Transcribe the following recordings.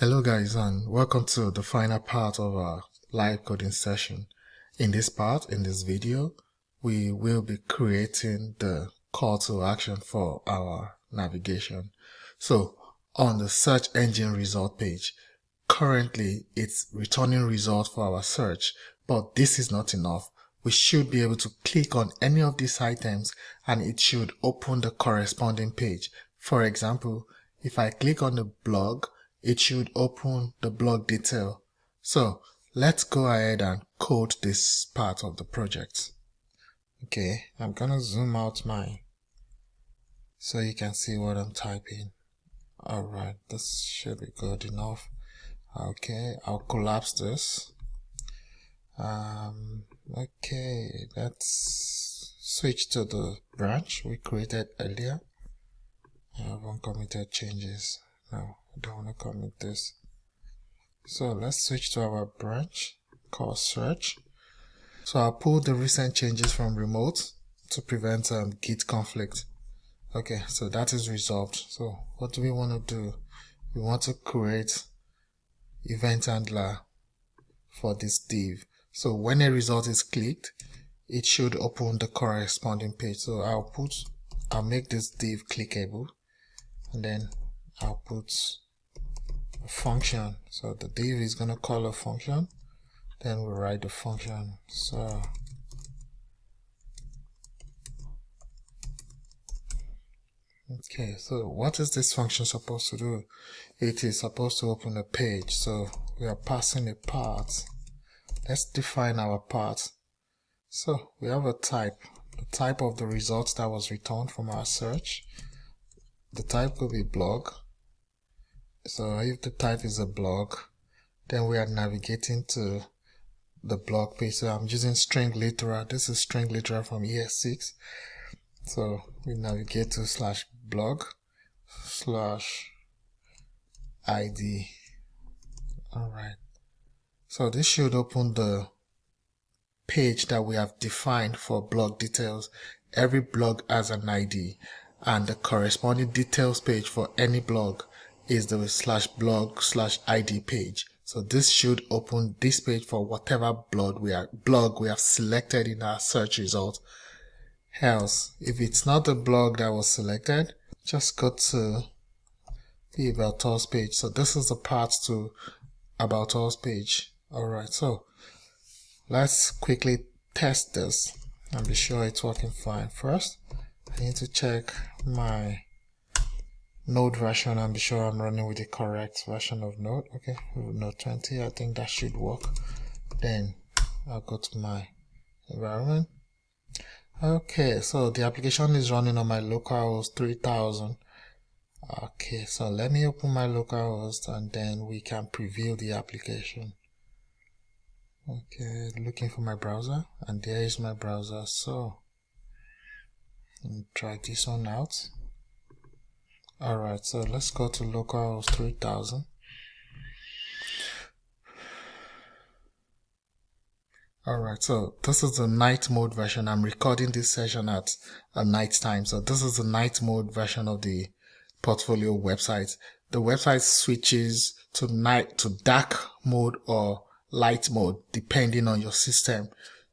Hello guys, and welcome to the final part of our live coding session. In this video, we will be creating the call to action for our navigation. So on the search engine result page, currently it's returning results for our search, but this is not enough. We should be able to click on any of these items and it should open the corresponding page. For example, if I click on the blog, it should open the blog detail. So let's go ahead and code this part of the project. Okay, I'm gonna zoom out so you can see what I'm typing. Alright, this should be good enough. Okay, I'll collapse this. Okay, let's switch to the branch we created earlier. I have uncommitted changes. No, I don't want to commit this. So let's switch to our branch called search. So I'll pull the recent changes from remote to prevent Git conflict. Okay, so that is resolved. So what do we want to do? We want to create event handler for this div. So when a result is clicked, it should open the corresponding page. So I'll make this div clickable, and then I'll put a function. So the div is going to call a function, then we'll write the function. So okay, so what is this function supposed to do? It is supposed to open a page. So we are passing a path. Let's define our path. So we have a type, the type of the results that was returned from our search. The type will be blog. So if the type is a blog, then we are navigating to the blog page. So I'm using string literal. This is string literal from ES6. So we navigate to /blog/id. Alright. So this should open the page that we have defined for blog details. Every blog has an ID, and the corresponding details page for any blog is the /blog/id page. So this should open this page for whatever blog we have selected in our search result. Else, if it's not the blog that was selected, just go to the About Us page. So this is the path to About Us page. Alright, so let's quickly test this and be sure it's working fine. First, I need to check my Node version and be sure I'm running with the correct version of Node. Okay, Node 20, I think that should work. Then I'll go to my environment. Okay, so the application is running on my localhost 3000. Okay, so let me open my localhost and then we can preview the application. Okay, looking for my browser, and there is my browser. So let me try this one out. Alright, so let's go to localhost 3000. Alright, so this is the night mode version. I'm recording this session at a night time. So this is the night mode version of the portfolio website. The website switches to dark mode or light mode depending on your system.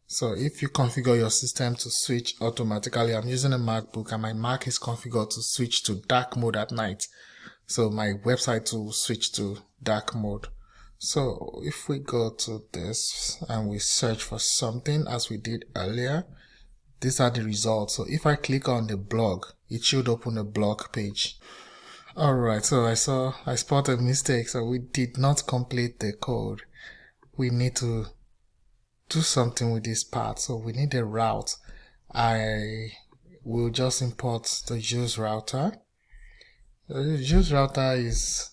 So if you configure your system to switch automatically, I'm using a MacBook and my Mac is configured to switch to dark mode at night. So my website will switch to dark mode. So if we go to this and we search for something as we did earlier, these are the results. So if I click on the blog, it should open a blog page. Alright, so I spotted a mistake. So we did not complete the code. We need to do something with this part. So we need a route. I will just import the use router. The use router is,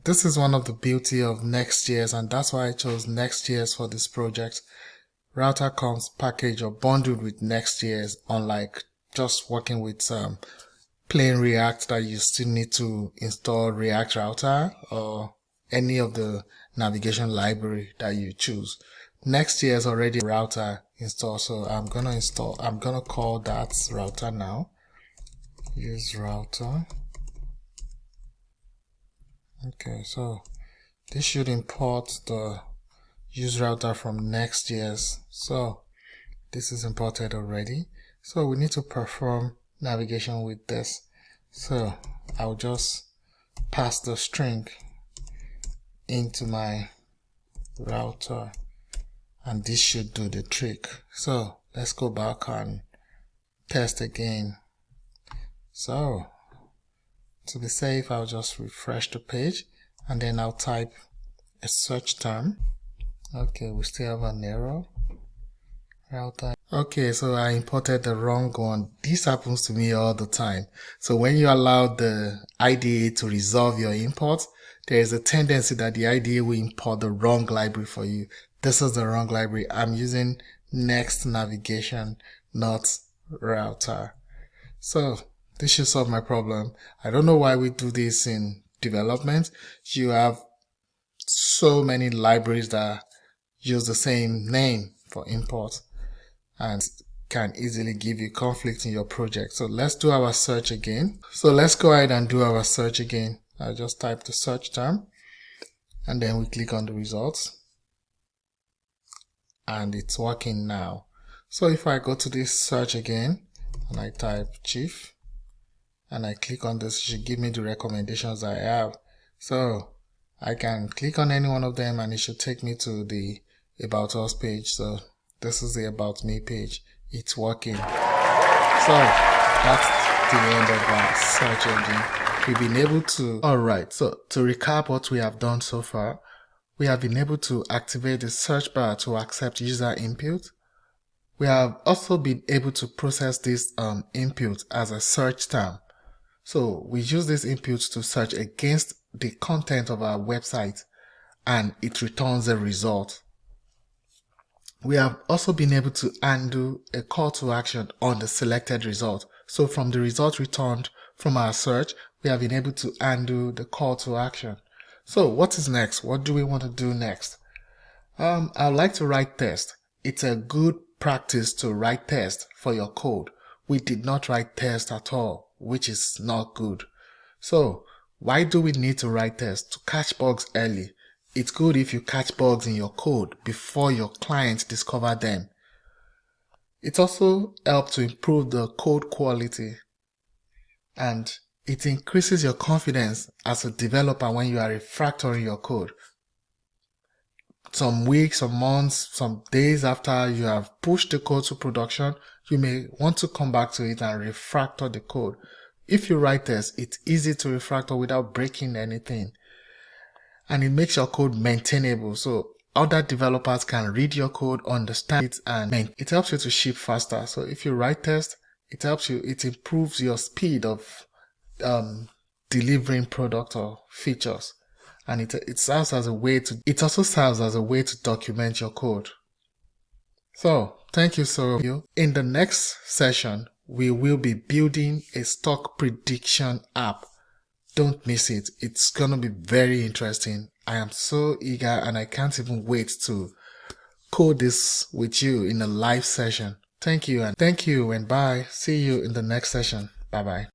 this is one of the beauty of Next.js, and that's why I chose Next.js for this project. Router comes packaged or bundled with Next.js, unlike just working with plain React that you still need to install React Router or any of the navigation library that you choose. Next.js already router installed, so I'm gonna call that router now. Use router. Okay, so this should import the use router from Next.js. So this is imported already. So we need to perform navigation with this. So I'll just pass the string into my router and this should do the trick. So let's go back and test again. So to be safe, I'll just refresh the page and then I'll type a search term. Okay, we still have an error. Router. Okay, so I imported the wrong one. This happens to me all the time. So when you allow the IDE to resolve your import, there is a tendency that the IDE will import the wrong library for you. This is the wrong library. I'm using Next Navigation, not Router. So this should solve my problem. I don't know why we do this in development. You have so many libraries that use the same name for import and can easily give you conflict in your project. So let's do our search again. So let's go ahead and do our search again. I'll just type the search term and then we click on the results and it's working now. So if I go to this search again and I type chief and I click on this, it should give me the recommendations I have. So I can click on any one of them and it should take me to the About Us page. So this is the About Me page. It's working. So that's the end of our search engine. We've been able to, alright, so to recap what we have done so far, we have been able to activate the search bar to accept user input. We have also been able to process this input as a search term. So we use this input to search against the content of our website and it returns a result. We have also been able to undo a call to action on the selected result. So from the result returned from our search, we have been able to undo the call to action. So what is next? What do we want to do next? I'd like to write test. It's a good practice to write test for your code. We did not write test at all, which is not good. So why do we need to write test? To catch bugs early. It's good if you catch bugs in your code before your clients discover them. It also helps to improve the code quality and it increases your confidence as a developer when you are refactoring your code. Some weeks, some months, some days after you have pushed the code to production, you may want to come back to it and refactor the code. If you write test, it's easy to refactor without breaking anything. And it makes your code maintainable. So other developers can read your code, understand it, and it helps you to ship faster. So if you write test, it helps you, it improves your speed of delivering product or features. And it serves as a way to, it also serves as a way to document your code. So thank you so much. In the next session, we will be building a stock prediction app. Don't miss it. It's gonna be very interesting. I am so eager and I can't even wait to code this with you in a live session. Thank you and bye. See you in the next session. Bye bye.